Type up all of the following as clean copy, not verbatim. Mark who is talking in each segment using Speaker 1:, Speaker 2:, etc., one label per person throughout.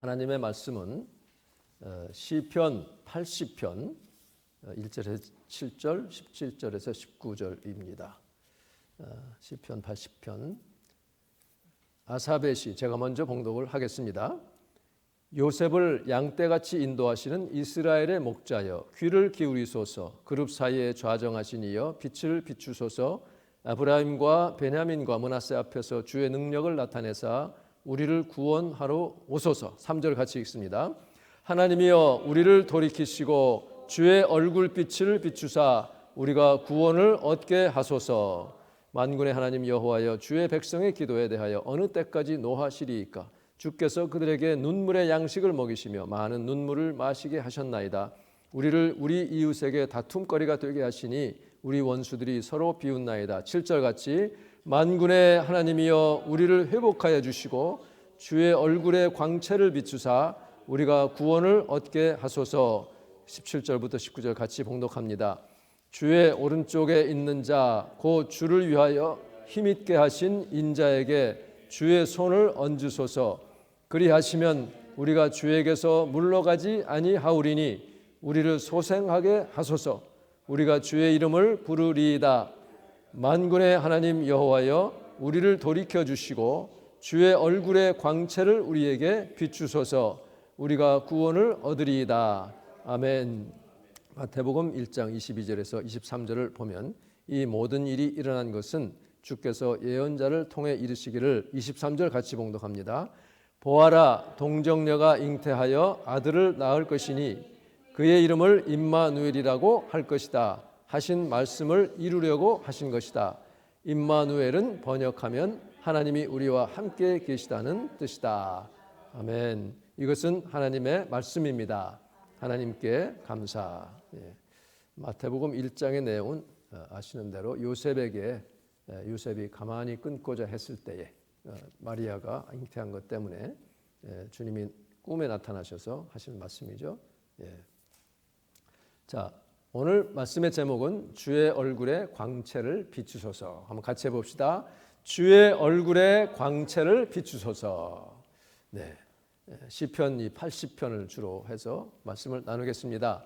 Speaker 1: 하나님의 말씀은 시편 80편 1절에서 7절, 17절에서 19절입니다. 시편 80편 아삽의 시, 제가 먼저 봉독을 하겠습니다. 요셉을 양떼같이 인도하시는 이스라엘의 목자여, 귀를 기울이소서. 그룹 사이에 좌정하신 이여, 빛을 비추소서. 에브라임과 베냐민과 므낫세 앞에서 주의 능력을 나타내사 우리를 구원하러 오소서. 3절 같이 읽습니다. 하나님이여, 우리를 돌이키시고 주의 얼굴빛을 비추사 우리가 구원을 얻게 하소서. 만군의 하나님 여호와여, 주의 백성의 기도에 대하여 어느 때까지 노하시리이까? 주께서 그들에게 눈물의 양식을 먹이시며 많은 눈물을 마시게 하셨나이다. 우리를 우리 이웃에게 다툼거리가 되게 하시니 우리 원수들이 서로 비웃나이다. 7절 같이 만군의 하나님이여, 우리를 회복하여 주시고 주의 얼굴의 광채를 비추사 우리가 구원을 얻게 하소서. 17절부터 19절 같이 봉독합니다. 주의 오른쪽에 있는 자, 곧 주를 위하여 힘있게 하신 인자에게 주의 손을 얹으소서. 그리하시면 우리가 주에게서 물러가지 아니하오리니 우리를 소생하게 하소서. 우리가 주의 이름을 부르리이다. 만군의 하나님 여호와여, 우리를 돌이켜 주시고 주의 얼굴의 광채를 우리에게 비추소서. 우리가 구원을 얻으리이다. 아멘. 마태복음 1장 22절에서 23절을 보면 이 모든 일이 일어난 것은 주께서 예언자를 통해 이르시기를, 23절 같이 봉독합니다. 보아라, 동정녀가 잉태하여 아들을 낳을 것이니 그의 이름을 임마누엘이라고 할 것이다 하신 말씀을 이루려고 하신 것이다. 임마누엘은 번역하면 하나님이 우리와 함께 계시다는 뜻이다. 아멘. 이것은 하나님의 말씀입니다. 하나님께 감사. 마태복음 1장의 내용은 아시는 대로 요셉에게 요셉이 가만히 끊고자 했을 때에 마리아가 잉태한 것 때문에 주님이 꿈에 나타나셔서 하신 말씀이죠. 자, 오늘 말씀의 제목은 주의 얼굴의 광채를 비추소서. 한번 같이 해봅시다. 주의 얼굴의 광채를 비추소서. 네, 시편 80편을 주로 해서 말씀을 나누겠습니다.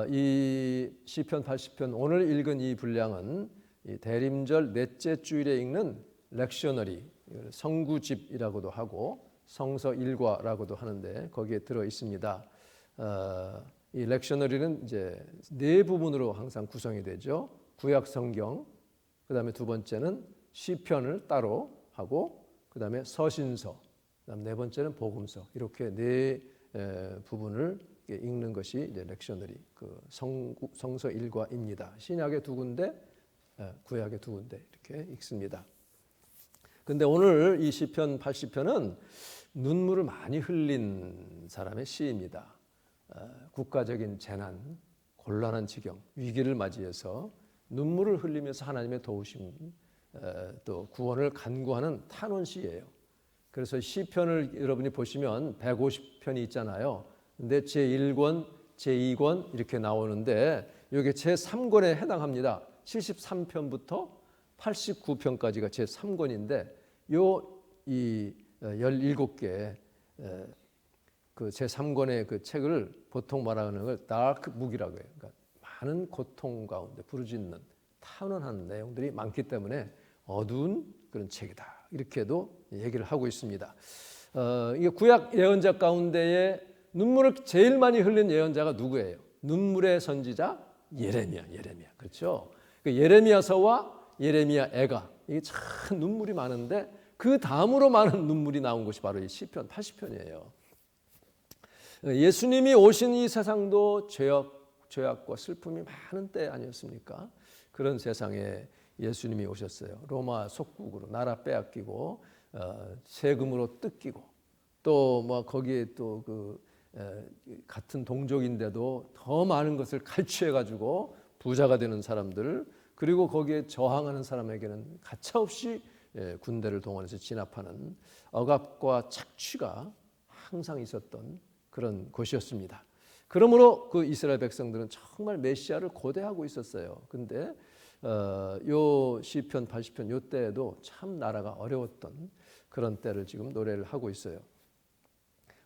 Speaker 1: 이 시편 80편 오늘 읽은 이 분량은 이 대림절 넷째 주일에 읽는 렉셔너리, 성구집이라고도 하고 성서 일과라고도 하는데 거기에 들어 있습니다. 이 렉셔너리는 이제 네 부분으로 항상 구성이 되죠. 구약 성경, 그다음에 두 번째는 시편을 따로 하고, 그다음에 서신서, 그다음 네 번째는 복음서, 이렇게 네 부분을 읽는 것이 이제 렉셔너리, 그 성서 일과입니다. 신약의 두 군데, 구약의 두 군데 이렇게 읽습니다. 근데 오늘 이 시편 80편은 눈물을 많이 흘린 사람의 시입니다. 국가적인 재난, 곤란한 지경, 위기를 맞이해서 눈물을 흘리면서 하나님의 도우심, 또 구원을 간구하는 탄원시예요. 그래서 시편을 여러분이 보시면 150편이 있잖아요. 근데 제1권, 제2권 이렇게 나오는데 이게 제3권에 해당합니다. 73편부터 89편까지가 제3권인데 이 17개 그 제3권의 그 책을 보통 말하는 걸 다크 북이라고 해요. 그러니까 많은 고통 가운데 부르짖는 탄원하는 내용들이 많기 때문에 어두운 그런 책이다, 이렇게도 얘기를 하고 있습니다. 이게 구약 예언자 가운데에 눈물을 제일 많이 흘린 예언자가 누구예요? 눈물의 선지자 예레미야. 그렇죠? 그 예레미야서와 예레미야 애가, 이게 참 눈물이 많은데 그 다음으로 많은 눈물이 나온 것이 바로 이 시편 80편이에요. 예수님이 오신 이 세상도 죄악과 슬픔이 많은 때 아니었습니까? 그런 세상에 예수님이 오셨어요. 로마 속국으로 나라 빼앗기고 세금으로 뜯기고, 또 뭐 거기에 또 그 같은 동족인데도 더 많은 것을 갈취해 가지고 부자가 되는 사람들, 그리고 거기에 저항하는 사람에게는 가차없이 군대를 동원해서 진압하는 억압과 착취가 항상 있었던 그런 곳이었습니다. 그러므로 그 이스라엘 백성들은 정말 메시아를 고대하고 있었어요. 근데 요 시편 80편 요 때에도 참 나라가 어려웠던 그런 때를 지금 노래를 하고 있어요.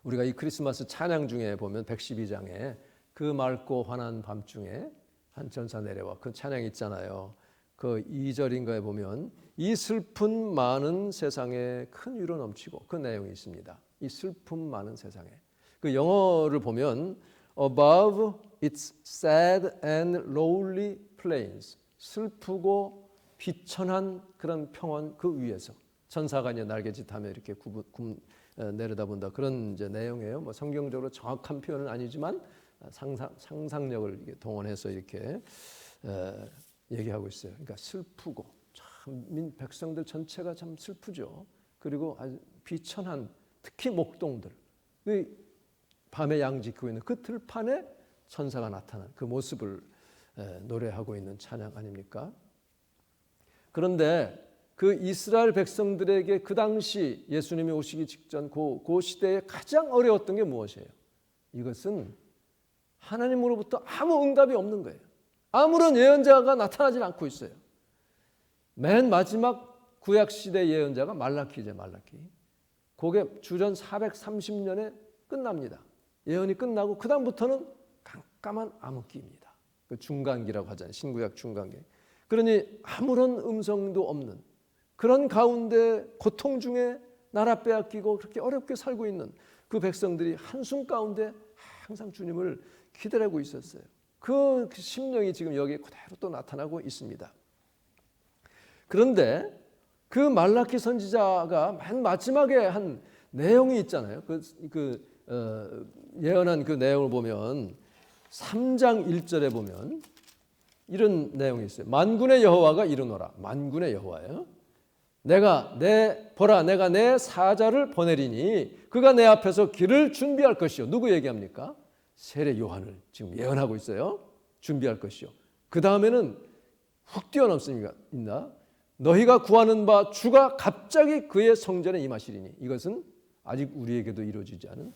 Speaker 1: 우리가 이 크리스마스 찬양 중에 보면 112장에 그 맑고 환한 밤중에 한 천사 내려와 그 찬양 있잖아요. 그 2절인가에 보면 이 슬픔 많은 세상에 큰 위로 넘치고 그 내용이 있습니다. 이 슬픔 많은 세상에. 그 영어를 보면 above its sad and lowly plains, 슬프고 비천한 그런 평원 그 위에서 천사가 이제 날개짓하며 이렇게 내려다본다 그런 이제 내용이에요. 뭐 성경적으로 정확한 표현은 아니지만 상상력을 동원해서 이렇게 얘기하고 있어요. 그러니까 슬프고 참 백성들 전체가 참 슬프죠. 그리고 아주 비천한 특히 목동들 밤에 양지키고 있는 그 들판에 천사가 나타난 그 모습을 노래하고 있는 찬양 아닙니까? 그런데 그 이스라엘 백성들에게 그 당시 예수님이 오시기 직전 그 시대에 가장 어려웠던 게 무엇이에요? 이것은 하나님으로부터 아무 응답이 없는 거예요. 아무런 예언자가 나타나지 않고 있어요. 맨 마지막 구약시대 예언자가 말라키죠. 말라키. 그게 주전 430년에 끝납니다. 예언이 끝나고 그 다음부터는 깜깜한 암흑기입니다. 그 중간기라고 하잖아요. 신구약 중간기. 그러니 아무런 음성도 없는 그런 가운데 고통 중에 나라 빼앗기고 그렇게 어렵게 살고 있는 그 백성들이 한숨 가운데 항상 주님을 기다리고 있었어요. 그 심령이 지금 여기에 그대로 또 나타나고 있습니다. 그런데 그 말라키 선지자가 맨 마지막에 한 내용이 있잖아요. 예언한 그 내용을 보면 3장 1절에 보면 이런 내용이 있어요. 만군의 여호와가 이르노라. 만군의 여호와예요. 내가 내 사자를 보내리니 그가 내 앞에서 길을 준비할 것이요. 누구 얘기합니까? 세례 요한을 지금 예언하고 있어요. 준비할 것이요. 그 다음에는 훅 뛰어넘습니다. 너희가 구하는 바 주가 갑자기 그의 성전에 임하시리니 이것은 아직 우리에게도 이루어지지 않은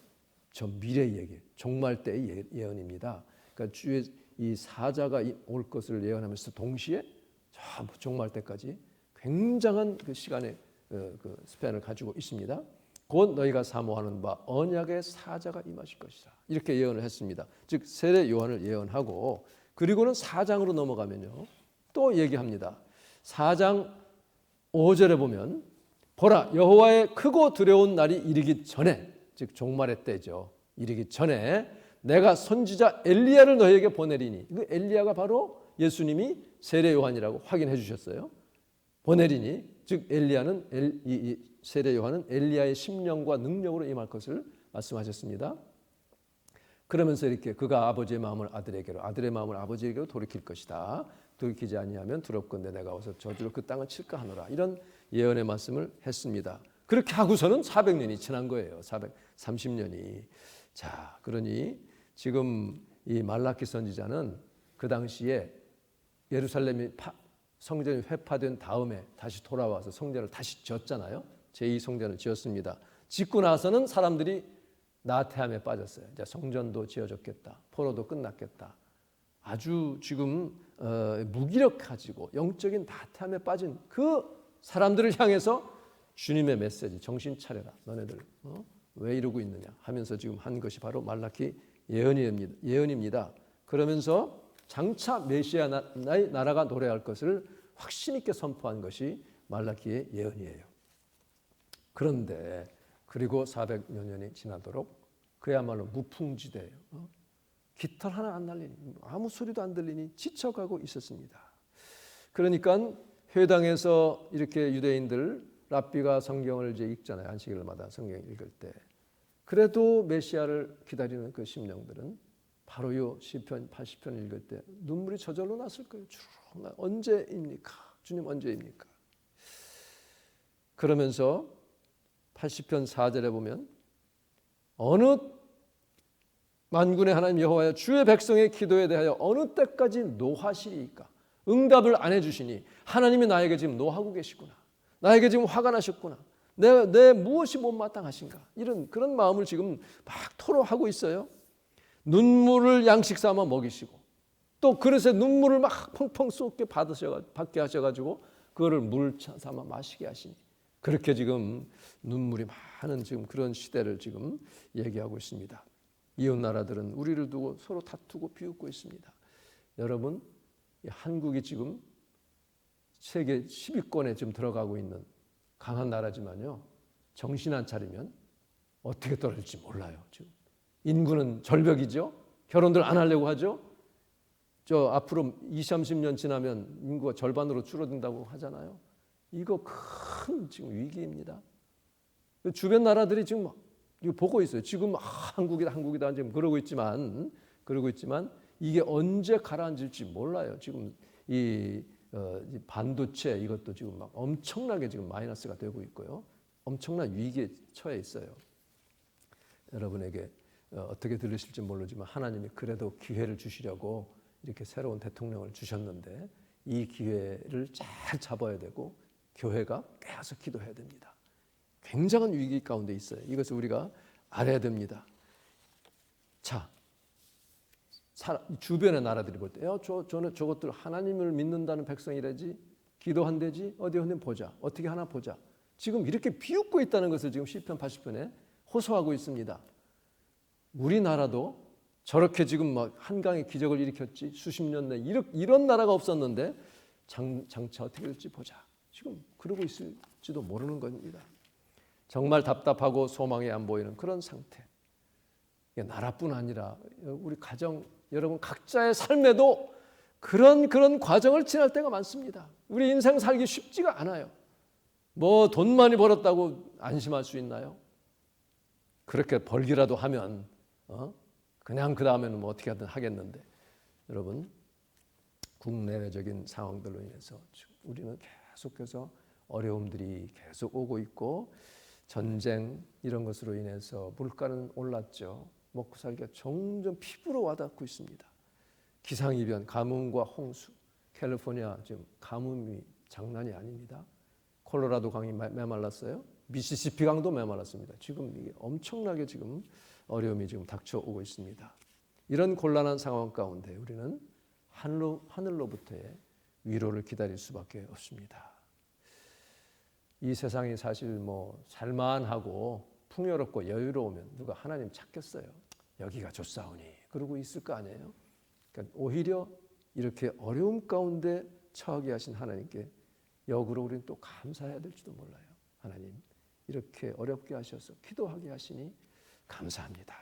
Speaker 1: 저 미래의 얘기, 종말 때의 예언입니다. 그러니까 주의 이 사자가 올 것을 예언하면서 동시에 저 종말 때까지 굉장한 그 시간의 그 스팬을 가지고 있습니다. 곧 너희가 사모하는 바 언약의 사자가 임하실 것이다. 이렇게 예언을 했습니다. 즉 세례 요한을 예언하고 그리고는 4장으로 넘어가면요. 또 얘기합니다. 4장 5절에 보면 보라 여호와의 크고 두려운 날이 이르기 전에 즉 종말의 때죠. 이르기 전에 내가 선지자 엘리야를 너희에게 보내리니 그 엘리야가 바로 예수님이 세례 요한이라고 확인해 주셨어요. 보내리니 즉 엘리야는 이 세례 요한은 엘리야의 심령과 능력으로 임할 것을 말씀하셨습니다. 그러면서 이렇게 그가 아버지의 마음을 아들에게로 아들의 마음을 아버지에게로 돌이킬 것이다. 돌이키지 아니하면 두렵건대 내가 와서 저주로 그 땅을 칠까 하노라. 이런 예언의 말씀을 했습니다. 그렇게 하고서는 400년이 지난 거예요. 430년이. 자, 그러니 지금 이 말라키 선지자는 그 당시에 예루살렘이 성전이 회파된 다음에 다시 돌아와서 성전을 다시 지었잖아요. 제2성전을 지었습니다. 짓고 나서는 사람들이 나태함에 빠졌어요. 이제 성전도 지어졌겠다. 포로도 끝났겠다. 아주 지금 무기력해지고 영적인 나태함에 빠진 그 사람들을 향해서 주님의 메시지 정신 차려라. 너네들 왜 이러고 있느냐 하면서 지금 한 것이 바로 말라키 예언입니다. 그러면서 장차 메시아 나라가 노래할 것을 확신 있게 선포한 것이 말라키의 예언이에요. 그런데 그리고 400여 년이 지나도록 그야말로 무풍지대예요. 깃털 하나 안 날리니 아무 소리도 안 들리니 지쳐가고 있었습니다. 그러니까 회당에서 이렇게 유대인들 랍비가 성경을 이제 읽잖아요. 안식일마다 성경 읽을 때. 그래도 메시아를 기다리는 그 심령들은 바로 이 시편 80편 읽을 때 눈물이 저절로 났을 거예요. 언제입니까? 주님 언제입니까? 그러면서 80편 4절에 보면 어느 만군의 하나님 여호와여 주의 백성의 기도에 대하여 어느 때까지 노하시리이까? 응답을 안 해주시니 하나님이 나에게 지금 노하고 계시구나. 나에게 지금 화가 나셨구나. 내 무엇이 못마땅하신가? 이런 그런 마음을 지금 막 토로하고 있어요. 눈물을 양식 삼아 먹이시고 또 그릇에 눈물을 막 펑펑 쏟게 받게 하셔가지고 그거를 물 삼아 마시게 하시니 그렇게 지금 눈물이 많은 지금 그런 시대를 지금 얘기하고 있습니다. 이웃 나라들은 우리를 두고 서로 다투고 비웃고 있습니다. 여러분, 한국이 지금 세계 10위권에 지금 들어가고 있는 강한 나라지만요, 정신 안 차리면 어떻게 떨어질지 몰라요. 지금 인구는 절벽이죠. 결혼들 안 하려고 하죠. 저 앞으로 20, 30년 지나면 인구가 절반으로 줄어든다고 하잖아요. 이거 큰 지금 위기입니다. 주변 나라들이 지금 이거 보고 있어요. 지금 한국이다 지금 그러고 있지만 이게 언제 가라앉을지 몰라요. 지금 이 반도체 이것도 지금 막 엄청나게 지금 마이너스가 되고 있고요. 엄청난 위기에 처해 있어요. 여러분에게 어떻게 들으실지 모르지만 하나님이 그래도 기회를 주시려고 이렇게 새로운 대통령을 주셨는데 이 기회를 잘 잡아야 되고 교회가 계속 기도해야 됩니다. 굉장한 위기 가운데 있어요. 이것을 우리가 알아야 됩니다. 자, 주변의 나라들이 볼 때, 저는 저것들 하나님을 믿는다는 백성이라지, 기도한대지, 어디 보자, 어떻게 하나 보자. 지금 이렇게 비웃고 있다는 것을 지금 시편 80편에 호소하고 있습니다. 우리나라도 저렇게 지금 막 한강의 기적을 일으켰지, 수십 년 내 이런 나라가 없었는데 장차 어떻게 될지 보자. 지금 그러고 있을지도 모르는 겁니다. 정말 답답하고 소망이 안 보이는 그런 상태. 나라뿐 아니라 우리 가정, 여러분 각자의 삶에도 그런 과정을 지날 때가 많습니다. 우리 인생 살기 쉽지가 않아요. 뭐 돈 많이 벌었다고 안심할 수 있나요? 그렇게 벌기라도 하면 그냥 그 다음에는 뭐 어떻게 하든 하겠는데, 여러분 국내외적인 상황들로 인해서 우리는 계속해서 어려움들이 계속 오고 있고, 전쟁 이런 것으로 인해서 물가는 올랐죠. 먹고 살기가 점점 피부로 와닿고 있습니다. 기상이변, 가뭄과 홍수, 캘리포니아 지금 가뭄이 장난이 아닙니다. 콜로라도 강이 메말랐어요. 미시시피 강도 메말랐습니다. 지금 이게 엄청나게 지금 어려움이 지금 닥쳐오고 있습니다. 이런 곤란한 상황 가운데 우리는 하늘로부터의 위로를 기다릴 수밖에 없습니다. 이 세상이 사실 뭐 살만하고 풍요롭고 여유로우면 누가 하나님 찾겠어요? 여기가 좋사오니 그러고 있을 거 아니에요? 그러니까 오히려 이렇게 어려움 가운데 처하게 하신 하나님께 역으로 우리는 또 감사해야 될지도 몰라요. 하나님 이렇게 어렵게 하셔서 기도하게 하시니 감사합니다.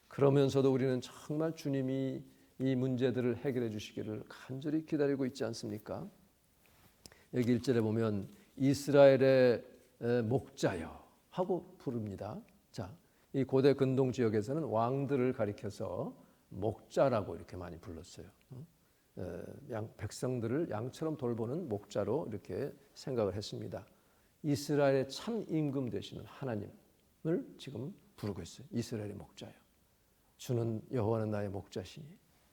Speaker 1: 그러면서도 우리는 정말 주님이 이 문제들을 해결해 주시기를 간절히 기다리고 있지 않습니까? 여기 1절에 보면 이스라엘의 목자여 하고 부릅니다. 자, 이 고대 근동 지역에서는 왕들을 가리켜서 목자라고 이렇게 많이 불렀어요. 백성들을 양처럼 돌보는 목자로 이렇게 생각을 했습니다. 이스라엘의 참 임금 되시는 하나님을 지금 부르고 있어요. 이스라엘의 목자요. 주는 여호와는 나의 목자시니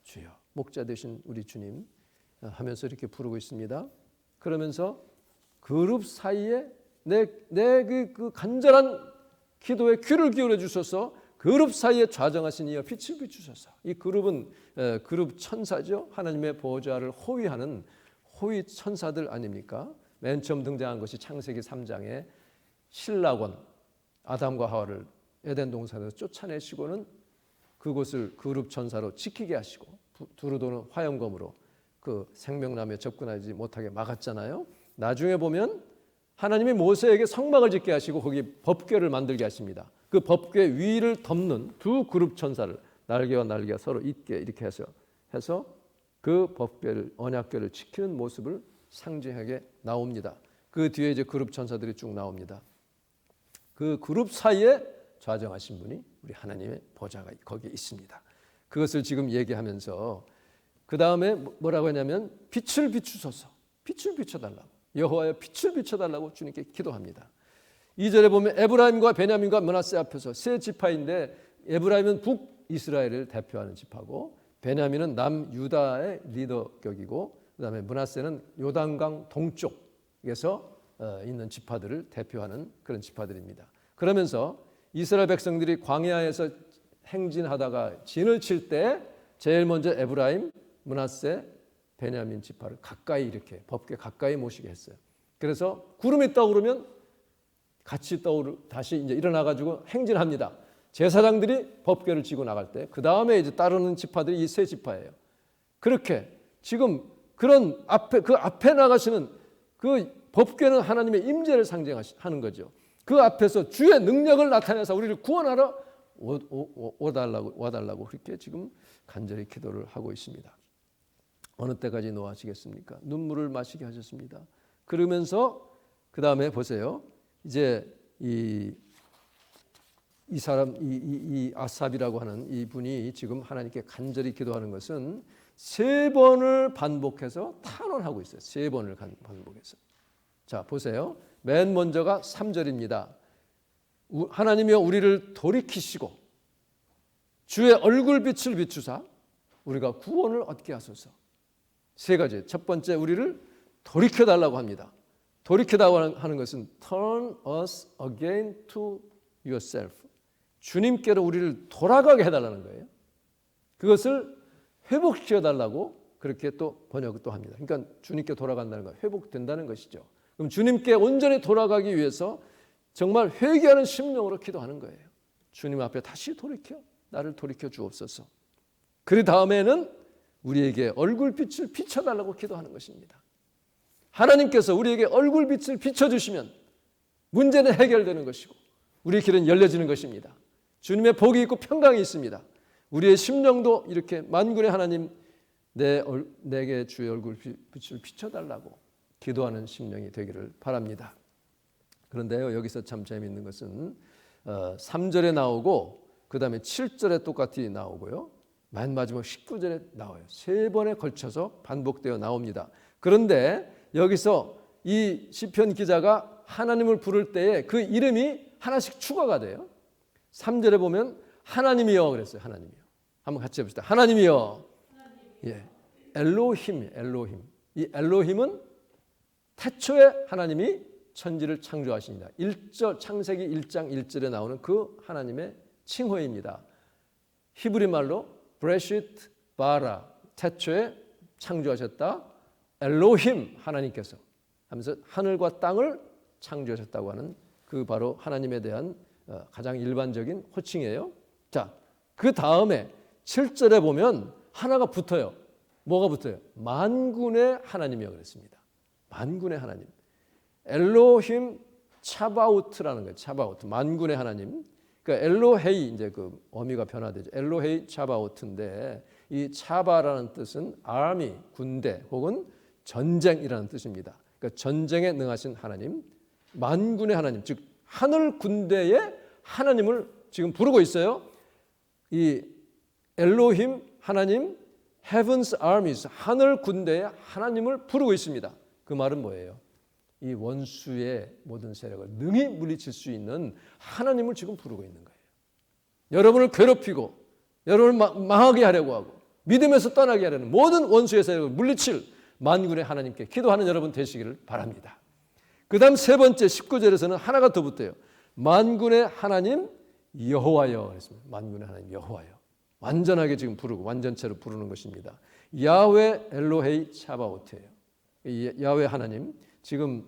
Speaker 1: 주여, 목자 되신 우리 주님 하면서 이렇게 부르고 있습니다. 그러면서 그룹 사이에 내 그 간절한 기도에 귀를 기울여 주셔서 그룹 사이에 좌정하신 이여 빛을 비추소서. 이 그룹은 그룹 천사죠. 하나님의 보호자를 호위하는 호위 천사들 아닙니까? 맨 처음 등장한 것이 창세기 3장에 신라권 아담과 하와를 에덴 동산에서 쫓아내시고는 그곳을 그룹 천사로 지키게 하시고 두루 도는 화염검으로 그 생명나무에 접근하지 못하게 막았잖아요. 나중에 보면 하나님이 모세에게 성막을 짓게 하시고 거기 법궤를 만들게 하십니다. 그 법궤 위를 덮는 두 그룹 천사를 날개와 날개가 서로 있게 이렇게 해서 그 법궤를 언약궤를 지키는 모습을 상징하게 나옵니다. 그 뒤에 이제 그룹 천사들이 쭉 나옵니다. 그 그룹 사이에 좌정하신 분이 우리 하나님의 보좌가 거기에 있습니다. 그것을 지금 얘기하면서 그 다음에 뭐라고 하냐면 빛을 비추소서, 빛을 비춰달라고, 여호와의 빛을 비춰달라고 주님께 기도합니다. 2절에 보면 에브라임과 베냐민과 므낫세 앞에서 세 지파인데, 에브라임은 북이스라엘을 대표하는 지파고 베냐민은 남유다의 리더격이고 그다음에 므낫세는 요단강 동쪽에서 있는 지파들을 대표하는 그런 지파들입니다. 그러면서 이스라엘 백성들이 광야에서 행진하다가 진을 칠 때 제일 먼저 에브라임, 므낫세, 베냐민 지파를 가까이 이렇게 법궤 가까이 모시게 했어요. 그래서 구름이 있다고 그러면 같이 다시 이제 일어나 가지고 행진합니다. 제사장들이 법궤를 지고 나갈 때 그 다음에 이제 따르는 지파들이 이 세 지파예요. 그렇게 지금 그런 그 앞에 나가시는 그 법궤는 하나님의 임재를 상징하는 거죠. 그 앞에서 주의 능력을 나타내서 우리를 구원하러 와달라고 그렇게 지금 간절히 기도를 하고 있습니다. 어느 때까지 노하시겠습니까? 눈물을 마시게 하셨습니다. 그러면서 그 다음에 보세요. 이제 이 사람 이 아삽이라고 하는 이분이 지금 하나님께 간절히 기도하는 것은 3번을 반복해서 탄원하고 있어요. 3번을 반복해서. 자, 보세요. 맨 먼저가 3절입니다. 하나님이여 우리를 돌이키시고 주의 얼굴빛을 비추사 우리가 구원을 얻게 하소서. 3가지. 첫 번째, 우리를 돌이켜달라고 합니다. 돌이켜달라고 하는 것은 turn us again to yourself. 주님께로 우리를 돌아가게 해달라는 거예요. 그것을 회복시켜달라고 그렇게 또 번역을 또 합니다. 그러니까 주님께 돌아간다는 건 회복된다는 것이죠. 그럼 주님께 온전히 돌아가기 위해서 정말 회개하는 심령으로 기도하는 거예요. 주님 앞에 다시 나를 돌이켜 주옵소서. 그 다음에는 우리에게 얼굴빛을 비춰달라고 기도하는 것입니다. 하나님께서 우리에게 얼굴빛을 비춰주시면 문제는 해결되는 것이고 우리의 길은 열려지는 것입니다. 주님의 복이 있고 평강이 있습니다. 우리의 심령도 이렇게 만군의 하나님 내게 주의 얼굴빛을 비춰달라고 기도하는 심령이 되기를 바랍니다. 그런데요, 여기서 참 재미있는 것은 3절에 나오고 그 다음에 7절에 똑같이 나오고요. 맨 마지막 19절에 나와요. 3번에 걸쳐서 반복되어 나옵니다. 그런데 여기서 이 시편 기자가 하나님을 부를 때에 그 이름이 하나씩 추가가 돼요. 3절에 보면 하나님이여 그랬어요. 하나님이여. 한번 같이 해봅시다. 하나님이여. 예. 엘로힘. 이 엘로힘은 태초에 하나님이 천지를 창조하십니다. 창세기 1장 1절에 나오는 그 하나님의 칭호입니다. 히브리 말로 브레시트 바라, 태초에 창조하셨다. 엘로힘, 하나님께서 하면서 하늘과 땅을 창조하셨다고 하는 그 바로 하나님에 대한 가장 일반적인 호칭이에요. 자, 그 다음에 7절에 보면 하나가 붙어요. 뭐가 붙어요? 만군의 하나님이라고 그랬습니다. 만군의 하나님. 엘로힘 차바우트라는 거예요. 차바우트. 만군의 하나님. 그러니까 엘로헤이 이제 그 어미가 변화되죠. 엘로헤이 차바우트인데 이 차바라는 뜻은 army, 군대 혹은 전쟁이라는 뜻입니다. 그러니까 전쟁에 능하신 하나님, 만군의 하나님, 즉 하늘 군대의 하나님을 지금 부르고 있어요. 이 엘로힘 하나님, heaven's armies, 하늘 군대의 하나님을 부르고 있습니다. 그 말은 뭐예요? 이 원수의 모든 세력을 능히 물리칠 수 있는 하나님을 지금 부르고 있는 거예요. 여러분을 괴롭히고 여러분을 망하게 하려고 하고 믿음에서 떠나게 하려는 모든 원수의 세력을 물리칠 만군의 하나님께 기도하는 여러분 되시기를 바랍니다. 그 다음 3번째 19절에서는 하나가 더 붙어요. 만군의 하나님 여호와여 그랬습니다. 만군의 하나님 여호와여. 완전하게 지금 부르고 완전체로 부르는 것입니다. 야훼 엘로헤이 차바오트예요. 야훼 하나님. 지금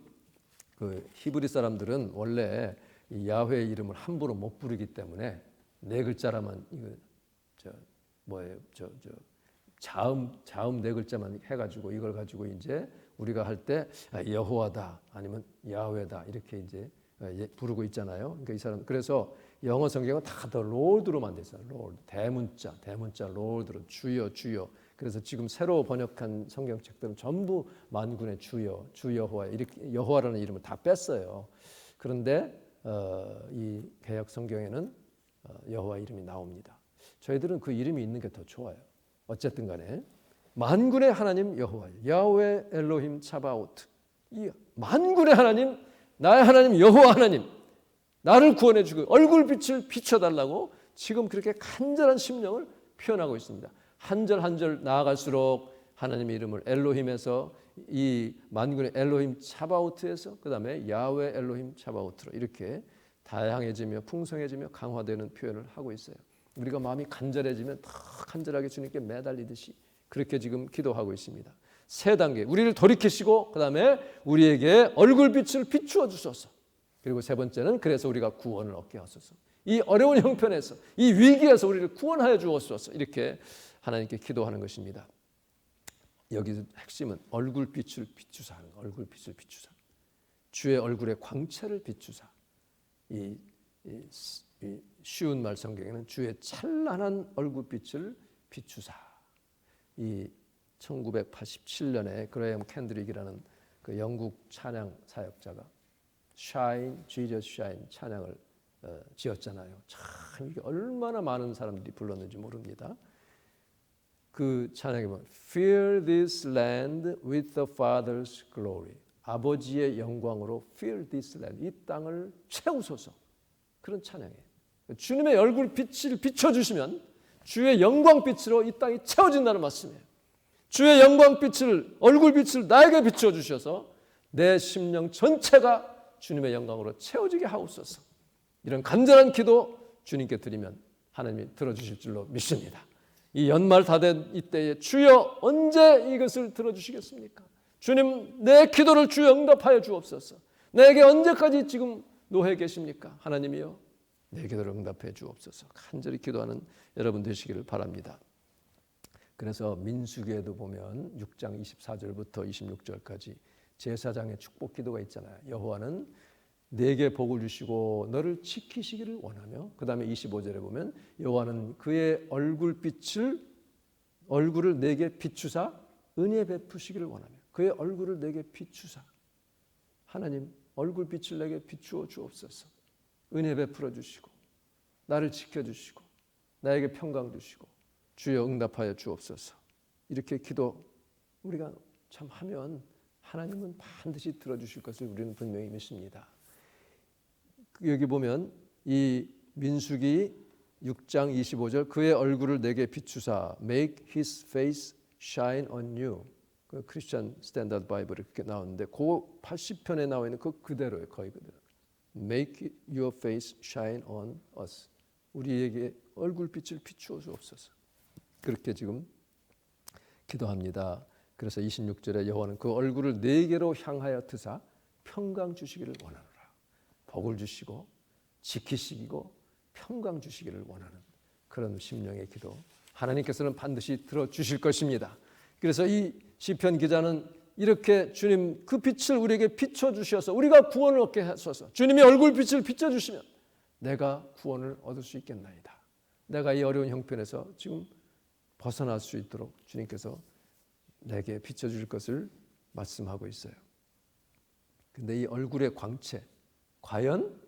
Speaker 1: 그 히브리 사람들은 원래 이 야훼의 이름을 함부로 못 부르기 때문에 4글자라만 자음 4글자만 해가지고 이걸 가지고 이제 우리가 할 때 여호와다 아니면 야훼다 이렇게 이제 부르고 있잖아요. 그러니까 이 사람 그래서 영어 성경은 다 더 롤드로만 돼 있어요. 롤드 대문자 롤드로 주여. 그래서 지금 새로 번역한 성경책들은 전부 만군의 주여, 주 여호와 이렇게 여호와라는 이름을 다 뺐어요. 그런데 이 개역 성경에는 여호와 이름이 나옵니다. 저희들은 그 이름이 있는 게 더 좋아요. 어쨌든 간에 만군의 하나님 여호와, 야훼 엘로힘 차바오트. 이 만군의 하나님, 나의 하나님 여호와 하나님, 나를 구원해 주고 얼굴빛을 비춰달라고 지금 그렇게 간절한 심령을 표현하고 있습니다. 한 절 한 절 나아갈수록 하나님의 이름을 엘로힘에서 이 만군의 엘로힘 차바오트에서 그 다음에 야훼 엘로힘 차바오트로 이렇게 다양해지며 풍성해지며 강화되는 표현을 하고 있어요. 우리가 마음이 간절해지면 더 간절하게 주님께 매달리듯이 그렇게 지금 기도하고 있습니다. 3단계 우리를 돌이키시고 그 다음에 우리에게 얼굴빛을 비추어 주소서. 그리고 세 번째는 그래서 우리가 구원을 얻게 하소서. 이 어려운 형편에서 이 위기에서 우리를 구원하여 주옵소서. 이렇게 하나님께 기도하는 것입니다. 여기 핵심은 얼굴빛을 비추사 하는 거. 얼굴빛을 비추사. 주의 얼굴의 광채를 비추사. 이 쉬운 말 성경에는 주의 찬란한 얼굴빛을 비추사. 이 1987년에 그레이엄 캔드릭이라는 그 영국 찬양 사역자가 Shine, Jesus Shine 찬양을 지었잖아요. 참 이게 얼마나 많은 사람들이 불렀는지 모릅니다. 그 찬양에 보면 Fill this land with the Father's glory. 아버지의 영광으로 fill this land. 이 땅을 채우소서. 그런 찬양이에요. 주님의 얼굴 빛을 비춰주시면 주의 영광빛으로 이 땅이 채워진다는 말씀이에요. 주의 영광빛을, 얼굴빛을 나에게 비춰주셔서 내 심령 전체가 주님의 영광으로 채워지게 하옵소서. 이런 간절한 기도 주님께 드리면 하나님이 들어주실 줄로 믿습니다. 이 연말 다 된 이때에 주여 언제 이것을 들어주시겠습니까? 주님 내 기도를 주여 응답하여 주옵소서. 내게 언제까지 지금 노해 계십니까? 하나님이여 내 기도를 응답해 주옵소서. 간절히 기도하는 여러분 되시기를 바랍니다. 그래서 민수기에도 보면 6장 24절부터 26절까지 제사장의 축복 기도가 있잖아요. 여호와는 내게 복을 주시고 너를 지키시기를 원하며, 그 다음에 25절에 보면 여호와는 그의 얼굴을 내게 비추사 은혜 베푸시기를 원하며, 그의 얼굴을 내게 비추사. 하나님 얼굴빛을 내게 비추어 주옵소서. 은혜 베풀어 주시고 나를 지켜주시고 나에게 평강 주시고 주여 응답하여 주옵소서. 이렇게 기도 우리가 참 하면 하나님은 반드시 들어주실 것을 우리는 분명히 믿습니다. 여기 보면 이 민수기 6장 25절 그의 얼굴을 내게 비추사 make his face shine on you. 그 크리스천 스탠다드 바이블에 그렇게 나오는데 그 80편에 나와 있는 그 그대로예요. 거의 그대로. Make your face shine on us. 우리에게 얼굴빛을 비추어 주옵소서. 그렇게 지금 기도합니다. 그래서 26절에 여호와는 그 얼굴을 내게로 향하여 드사 평강 주시기를 원하노라. 복을 주시고 지키시고 평강 주시기를 원하는 그런 심령의 기도 하나님께서는 반드시 들어주실 것입니다. 그래서 이 시편 기자는 이렇게 주님 그 빛을 우리에게 비춰주셔서 우리가 구원을 얻게 하소서. 주님의 얼굴빛을 비춰주시면 내가 구원을 얻을 수 있겠나이다. 내가 이 어려운 형편에서 지금 벗어날 수 있도록 주님께서 내게 비춰줄 것을 말씀하고 있어요. 근데 이 얼굴의 광채 과연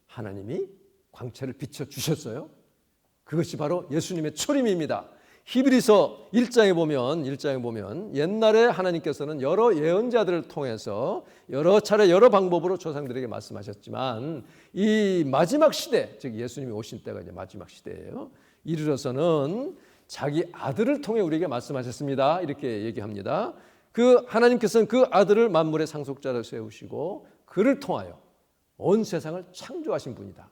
Speaker 1: 하나님이 광채를 비춰주셨어요? 그것이 바로 예수님의 초림입니다. 히브리서 1장에 보면 옛날에 하나님께서는 여러 예언자들을 통해서 여러 차례 여러 방법으로 조상들에게 말씀하셨지만 이 마지막 시대, 즉 예수님이 오신 때가 이제 마지막 시대예요. 이르러서는 자기 아들을 통해 우리에게 말씀하셨습니다. 이렇게 얘기합니다. 그 하나님께서는 그 아들을 만물의 상속자로 세우시고 그를 통하여 온 세상을 창조하신 분이다.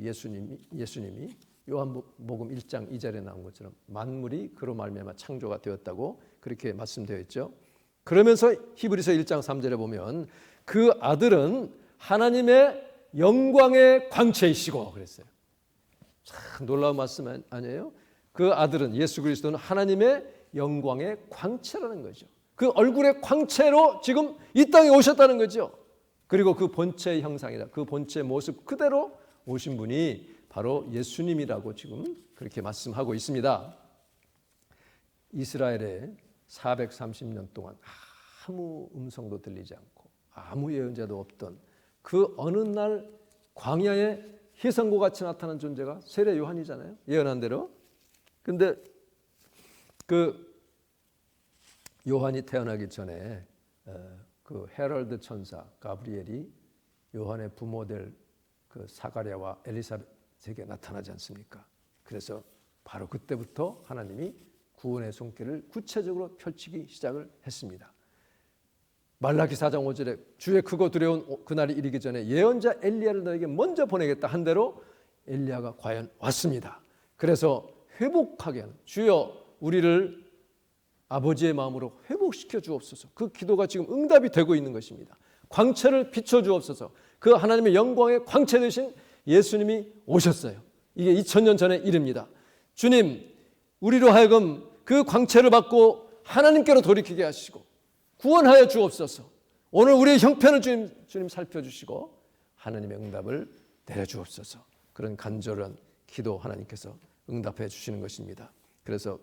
Speaker 1: 예수님이 요한복음 1장 2절에 나온 것처럼 만물이 그로 말미암아 창조가 되었다고 그렇게 말씀되어 있죠. 그러면서 히브리서 1장 3절에 보면 그 아들은 하나님의 영광의 광채이시고 그랬어요. 참 놀라운 말씀 아니에요? 그 아들은 예수 그리스도는 하나님의 영광의 광채라는 거죠. 그 얼굴의 광채로 지금 이 땅에 오셨다는 거죠. 그리고 그 본체의 형상이다. 그 본체의 모습 그대로 오신 분이 바로 예수님이라고 지금 그렇게 말씀하고 있습니다. 이스라엘에 430년 동안 아무 음성도 들리지 않고 아무 예언자도 없던 그 어느 날 광야에 희성고 같이 나타난 존재가 세례 요한이잖아요. 예언한 대로. 근데 그 요한이 태어나기 전에 그 헤럴드 천사 가브리엘이 요한의 부모될 그 사가랴와 엘리사벳에게 나타나지 않습니까? 그래서 바로 그때부터 하나님이 구원의 손길을 구체적으로 펼치기 시작을 했습니다. 말라기 4장 5절에 주의 크고 두려운 그날이 이르기 전에 예언자 엘리야를 너에게 먼저 보내겠다 한 대로 엘리야가 과연 왔습니다. 그래서 회복하게 하는 주여 우리를 아버지의 마음으로 회복시켜 주옵소서. 그 기도가 지금 응답이 되고 있는 것입니다. 광채를 비춰 주옵소서. 그 하나님의 영광의 광채 되신 예수님이 오셨어요. 이게 2000년 전의 일입니다. 주님, 우리로 하여금 그 광채를 받고 하나님께로 돌이키게 하시고 구원하여 주옵소서. 오늘 우리의 형편을 주님 살펴주시고 하나님의 응답을 내려주옵소서. 그런 간절한 기도 하나님께서 응답해 주시는 것입니다. 그래서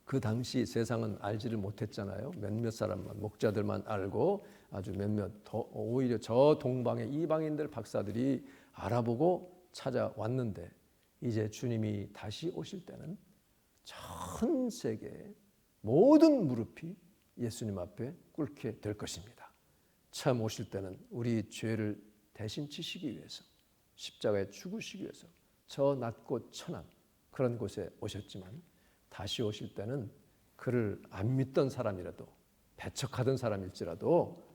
Speaker 1: 그 당시 세상은 알지를 못했잖아요. 몇몇 사람만, 목자들만 알고 아주 몇몇, 오히려 저 동방의 이방인들 박사들이 알아보고 찾아왔는데 이제 주님이 다시 오실 때는 전 세계 모든 무릎이 예수님 앞에 꿇게 될 것입니다. 처음 오실 때는 우리 죄를 대신 지시기 위해서 십자가에 죽으시기 위해서 저 낮고 천한 그런 곳에 오셨지만 다시 오실 때는 그를 안 믿던 사람이라도 배척하던 사람일지라도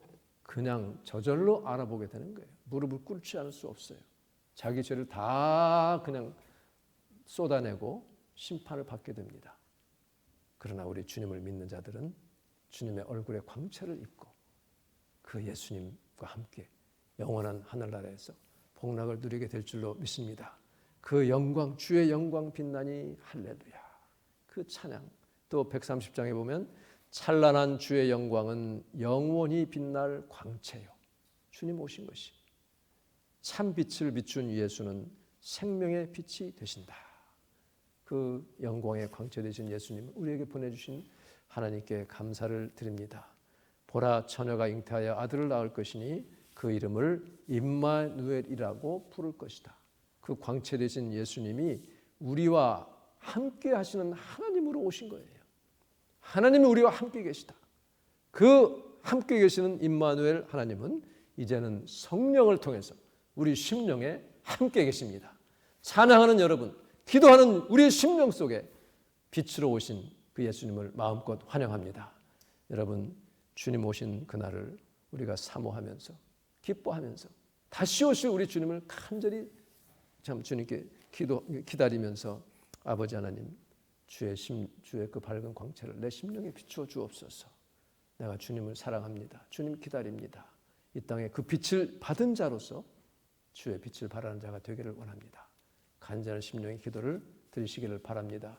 Speaker 1: 그냥 저절로 알아보게 되는 거예요. 무릎을 꿇지 않을 수 없어요. 자기 죄를 다 그냥 쏟아내고 심판을 받게 됩니다. 그러나 우리 주님을 믿는 자들은 주님의 얼굴에 광채를 입고 그 예수님과 함께 영원한 하늘나라에서 복락을 누리게 될 줄로 믿습니다. 그 영광, 주의 영광 빛나니 할렐루야. 그 찬양, 또 130장에 보면 찬란한 주의 영광은 영원히 빛날 광채요. 주님 오신 것이. 참 빛을 비춘 예수는 생명의 빛이 되신다. 그 영광의 광채 되신 예수님을 우리에게 보내주신 하나님께 감사를 드립니다. 보라, 처녀가 잉태하여 아들을 낳을 것이니 그 이름을 임마누엘이라고 부를 것이다. 그 광채 되신 예수님이 우리와 함께 하시는 하나님으로 오신 거예요. 하나님이 우리와 함께 계시다. 그 함께 계시는 임마누엘 하나님은 이제는 성령을 통해서 우리 심령에 함께 계십니다. 찬양하는 여러분, 기도하는 우리의 심령 속에 빛으로 오신 그 예수님을 마음껏 환영합니다. 여러분, 주님 오신 그날을 우리가 사모하면서 기뻐하면서 다시 오실 우리 주님을 간절히 참 주님께 기다리면서 아버지 하나님, 주의 그 밝은 광채를 내 심령에 비추어 주옵소서. 내가 주님을 사랑합니다. 주님 기다립니다. 이 땅에 그 빛을 받은 자로서 주의 빛을 바라는 자가 되기를 원합니다. 간절한 심령의 기도를 드리시기를 바랍니다.